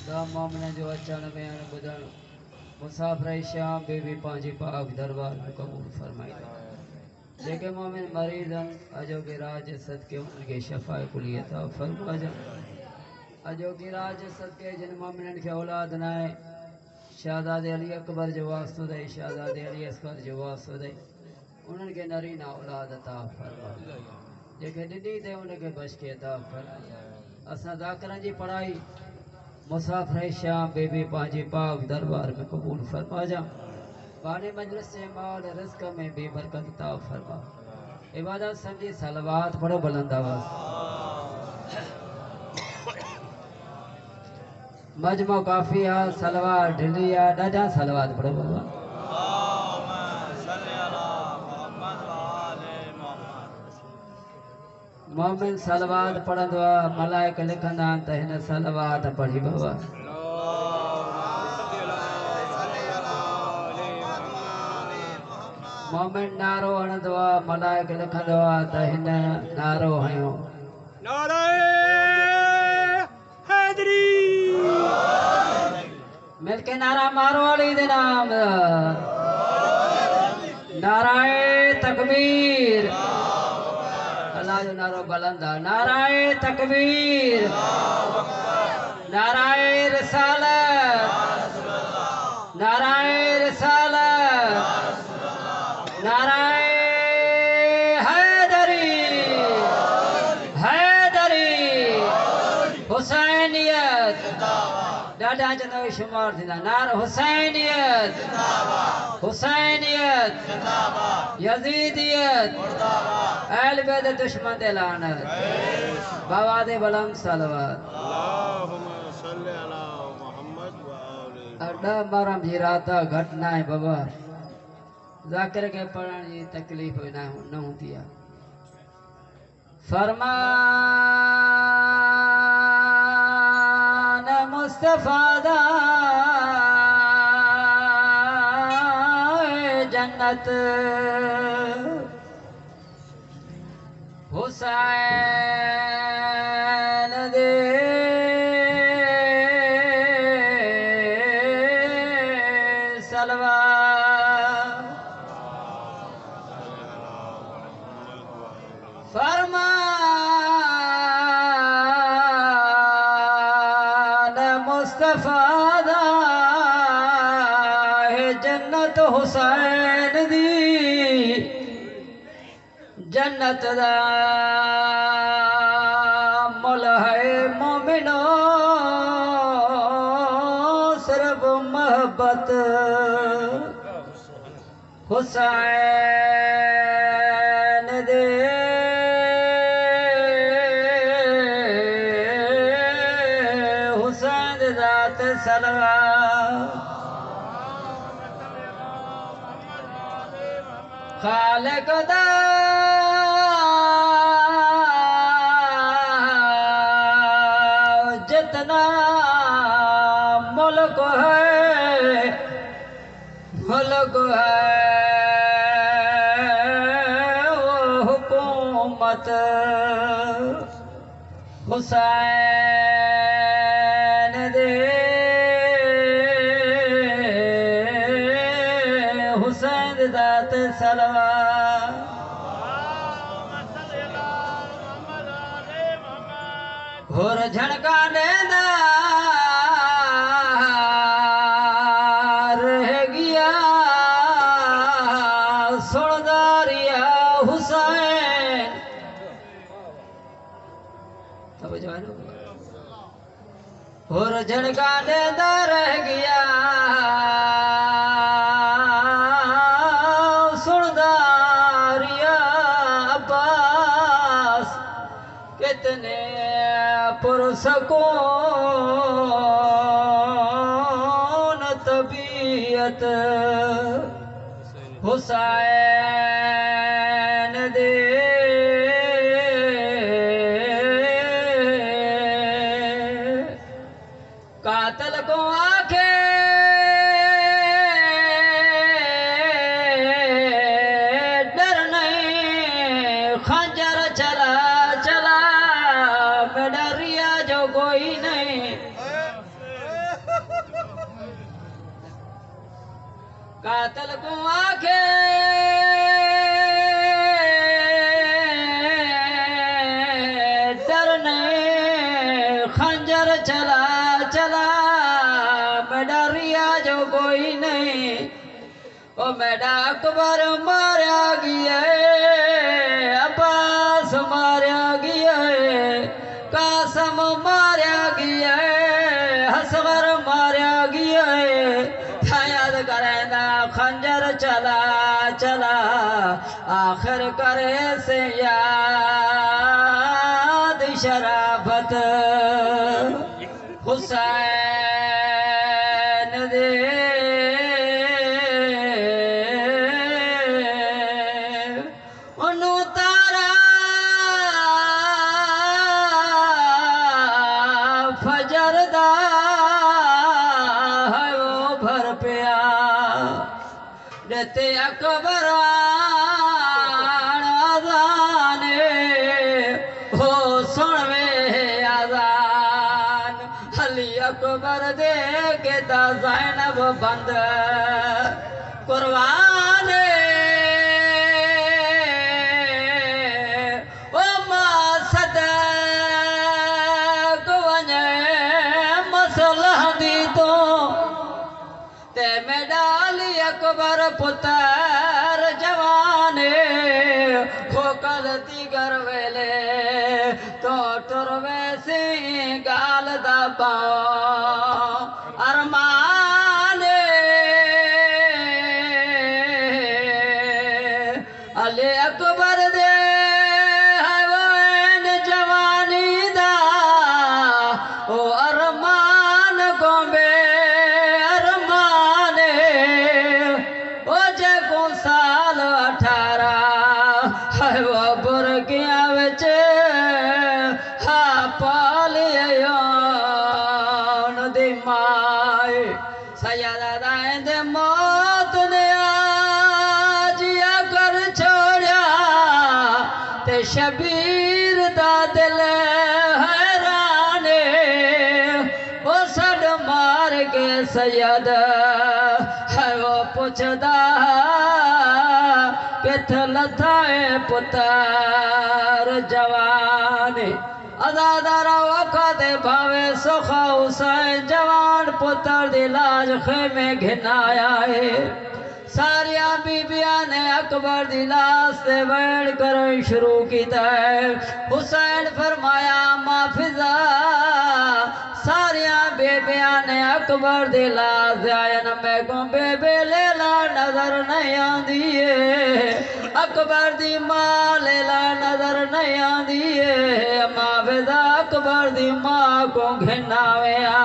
दा मोमिन जो अचण बयान ॿुधण मुसाफ़िर श्याम बीबी पंहिंजी पाक दरबार में क़बूल फरमाईंदा। जेके मोमिन मरीज़न अजोके राज सदके उनके शफ़ाए कुली अता फरमाजा। अजोके राज सदके जिन मोमिनन के औलाद न आहे शहज़ादे अली अकबर जो वास्तो दे शहज़ादे अली असगर जो वास्तो दे उन्हनि खे नरीना औलाद अता फरमा। जेके ॾिनी ते उनखे बशके अता फरमा। असां ज़ाकिरनि जी पढ़ाई मुसाफ़िर श्याम बीबी पंहिंजी पाक दरबार में क़बूल फरमाजा। बाने मजलिस से माल रिज़्क़ में भी बरकत अता फरमा। इबादत समझी सलवात पढ़ो बुलंद आवाज़। मजमो काफ़ी आहे सलवात ढिली आहे ॾाढा सलवात पढ़ो बाबा। मोमिन सलवात पढ़ंदो आहे मलाइक लिखंदा आहिनि त हिन सलवात पढ़ी बाबा। मोमिन नारो हणंदो आहे मलाइक लिखंदो आहे त हिन नारो हयो। मिलके नारा मारो अली दे नाम। नाराए तकबीर। अल्लाह जो नारो बुलंद आहे। नाराए तकबीर। नाराए रिसालत। नाराए रिसालत। नाराए हैदरी। हैदरी हुसैनियत ॾाढा चंदा शुमार थींदा। नार हुसैनियत हुसैनियत यजीदियत अहल बैत दुश्मन ते लानत। बाबा दे बुलंद सलवात। अड्डा मारम जी रात घट ना है बाबा। ज़ाकिर के पढ़ण जी तकलीफ़ न हूंदी आहे। फरमान मुस्तफ़ा दा जन्नत हुसैन दे सलवा। फरमान मुस्तफ़ा दा है जन्नत हुसैन दी जन्नत दा मुल है मोमिनो सिर्फ मोहब्बत हुसैन दे हुसैन ज़ात सलवा। खालिक दा जितना मुल्क है मुल्क है वो हुकूमत हुसैन दे हुसैन ज़ात सलवा। घोर झणकाने दा रह गया सुनदारिया हुसैन। घोर झणकाने दा रह गया सुनदारिया अब्बास। कितने पुरसकून तबीयत हुसैन दे कातल को आखे डर नहीं खंजर चला चला मैं डरिया जो कोई नहीं। कातल को आखे डर नहीं, खंजर चला चला मेरा रिया जो कोई नहीं। ओ मेरा अकबर मारा गया, अब्बास मारा गया, कासम मारा गया, हसगर मारा गया। याद करेंदा खंजर चला चला आखिर करे से याद शराफत हुसैन दे फजरदा है वो भर पिया देते अकबर आजाने हो सुनवे आजान। अली अकबर दे के ता ज़ैनब बंद कुर्बान अकबर पुत्र जवाने हो कलती कर वेले तो टुरवे से गाल दबा अरमाने। अले अकबर दे हवन जवानी दा ओ अरमान गोबे साल 18 है वो बुरकिया विच हा पालियों दी माए सैयदा दे मौत ने जिया कर छोड़िया ते शबीर दा दिल हैराने। वो सड मार के सैयद है वो पुछदा किथ लथाए पुत्र जवान। अजादारा वखा दे भावे सुखा हुसैन जवान पुत्र दी लाज खेमे घिनाया है। सारिया बीबिया ने अकबर दी लाश से बैठ कर शुरू किया है। हुसैन फरमाया माफिजा सारिया बेबिया ने अकबर दी लाश आयन में को बेबे लेला नजर नहीं आंदी है। अकबर दी मां लेला नजर नहीं आंदी है। माफिजा अकबर दी मां को घिनावेया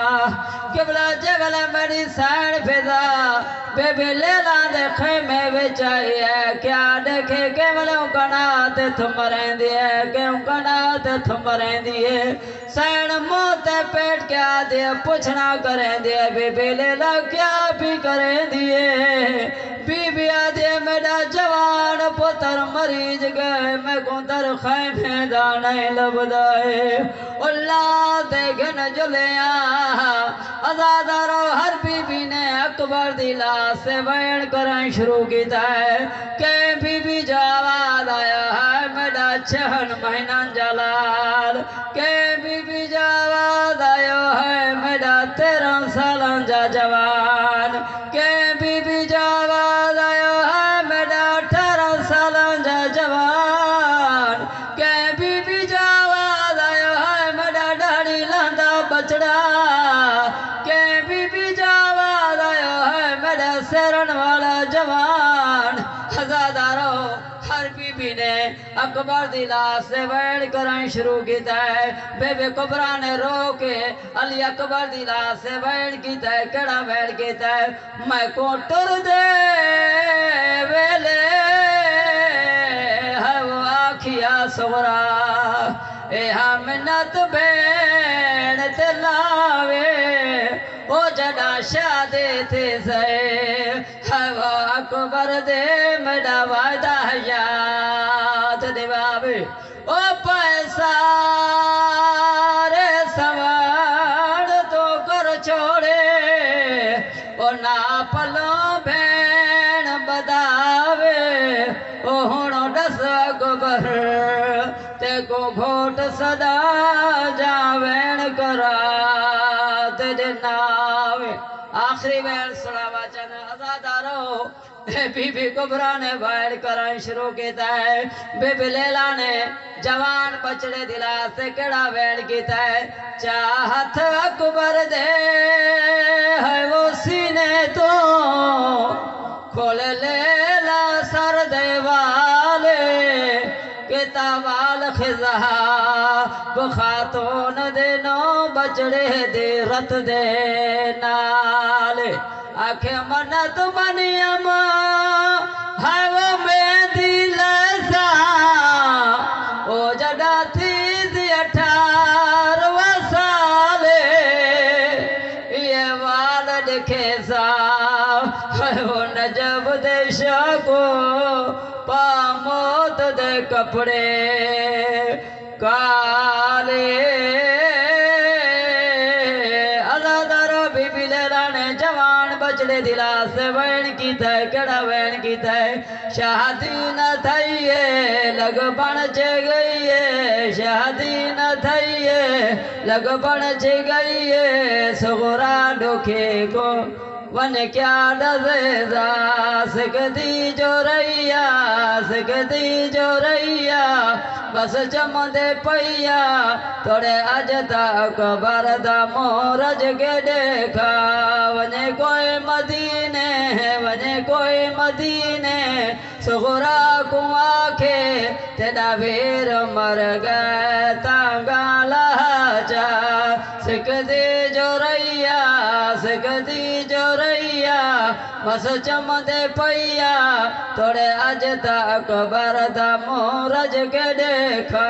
किबला जगल मेरी सैन फिजा बेबे लेला दे खेमे विच आई है। क्या देखे केवलों कना ते थम रहंदी है, क्यों कना ते थम रहंदी है। सैन मुंह ते पेट क्या दे पुछना करें दे बेबे लेला क्या भी करें दिए। बीबिया दे मेरा जवान पुत्र मरीज गए मैं को दर खेमे दा नहीं लभदा है। अल्लाह दे घन जुलिया आजादारो हर बीबी ने अकबर दी लाश से बयान करना शुरू किया है। के बीबी जवाब आया है मेरा 6 महीना जलाल। के बीबी जवाब आयो है मेरा 13 साल जा जवान। के बीबी जवाब आयो है मेरा 18 साल जा जवान। के बीबी जवाब आयो है मेरा दाढ़ी लांदा बचड़ा। के बीबी जवाब आयो है मेरा शरण वाला जवान। हजादारो हर बीबी ने अकबर दी लाश से बैठ करना शुरू किया है। बेबे कुबरा ने रो के अली अकबर दी लाश से बैठ किया है। केड़ा बैठ किया है मैं को टुर दे वेले है वो आखिया सोरा ए मिन्नत भेड़ ते लावे ओ जड़ा शादे थे से है वो अकबर दे मेरा वादा याद दे बाबे ओ पैसा रे सवा ना पलो भेण बदावे ओ हुणो दस अकबर ते को घोट सदा जावेण करा तेरे नावे। आखिरी वेल सुना वचन अजादारो बीबी कुबरा ने बैठ कराई शुरू किया है। बीबी लैला ने जवान बचड़े दिला से केड़ा बैठ किया है। चाहत अकबर दे है वो सीने तो खोल लैला सर दे वाले किताबाल खिजा बुखातोन दे नो बचड़े दे रत दे नाले आखे मन्नत मनियम है वो मेहंदी लसा ओ जड़ा थी 18 साले ये वाल दिखे सा वो नजब देश को पामोत दे कपड़े काले। बीबी लैला ने जवान बचड़े दिला से वैन की तय केड़ा वैन की तय। शादी न थई है लग बन चे गई है शादी न थई है लग बन चे गई है सुगरा डोखे को वन क्या डजेजा सकती जो रैया बस चमदे पैया थोड़े अज तक बरदा मोरज के देखा वने कोई मदीने सुगरा कुआ के तेरा वीर मर गए तंगाला जा सकती जो रैया बस चमदे पैया थोड़े अज तक बरदा मोरज के देखा।